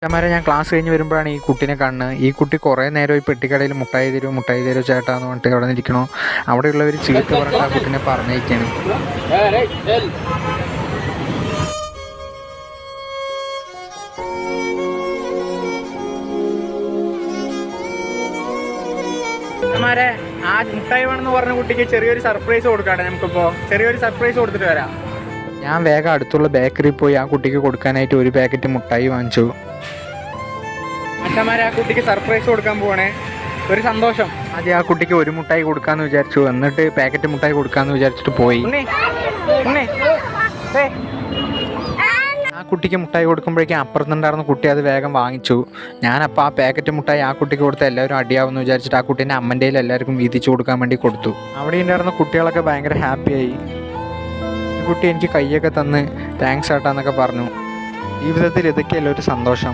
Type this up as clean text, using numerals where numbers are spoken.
ചേട്ടന്മാരെ ഞാൻ ക്ലാസ് കഴിഞ്ഞ് വരുമ്പോഴാണ് ഈ കുട്ടീനെ കാണുന്നത്. ഈ കുട്ടി കുറേ നേരം ഈ പെട്ടിക്കടയിൽ മുട്ടായി തരുമോ ചേട്ടാ എന്ന് പറഞ്ഞിട്ട് അവിടെ നിൽക്കണോ. അവിടെയുള്ളവർ ചീത്ത പറഞ്ഞിട്ട് ആ കുട്ടീനെ പറഞ്ഞേക്കാണ്. ചേട്ടന്മാരെ ആ മുട്ടായി വേണമെന്ന് പറഞ്ഞ കുട്ടിക്ക് ചെറിയൊരു സർപ്രൈസ് കൊടുക്കാട്ടെ. നമുക്കിപ്പോൾ ചെറിയൊരു സർപ്രൈസ് കൊടുത്തിട്ട് വരാം. ഞാൻ വേഗം അടുത്തുള്ള ബേക്കറിയിൽ പോയി ആ കുട്ടിക്ക് കൊടുക്കാനായിട്ട് ഒരു പാക്കറ്റ് മുട്ടായി വാങ്ങിച്ചു. അച്ഛന്മാരെ ആ കുട്ടിക്ക് സർപ്രൈസ് കൊടുക്കാൻ പോവാണേ. ഒരു സന്തോഷം. ആദ്യം ആ കുട്ടിക്ക് ഒരു മുട്ടായി കൊടുക്കാമെന്ന് വിചാരിച്ചു, എന്നിട്ട് പാക്കറ്റ് മുട്ടായി കൊടുക്കാമെന്ന് വിചാരിച്ചിട്ട് പോയി. ആ കുട്ടിക്ക് മുട്ടായി കൊടുക്കുമ്പോഴേക്കും അപ്പുറത്തുണ്ടായിരുന്ന കുട്ടി അത് വേഗം വാങ്ങിച്ചു. ഞാനപ്പോൾ ആ പാക്കറ്റ് മുട്ടായി ആ കുട്ടിക്ക് കൊടുത്ത് എല്ലാവരും അടിയാവുമെന്ന് വിചാരിച്ചിട്ട് ആ കുട്ടീൻ്റെ അമ്മൻ്റെ എല്ലാവർക്കും വീതിച്ചു കൊടുക്കാൻ വേണ്ടി കൊടുത്തു. അവിടെ ഉണ്ടായിരുന്ന കുട്ടികളൊക്കെ ഭയങ്കര ഹാപ്പിയായി. ഈ കുട്ടി എനിക്ക് കൈയൊക്കെ തന്ന് താങ്ക്സ് ഏട്ടാന്നൊക്കെ പറഞ്ഞു. ജീവിതത്തിൽ ഇതൊക്കെയല്ല ഒരു സന്തോഷം.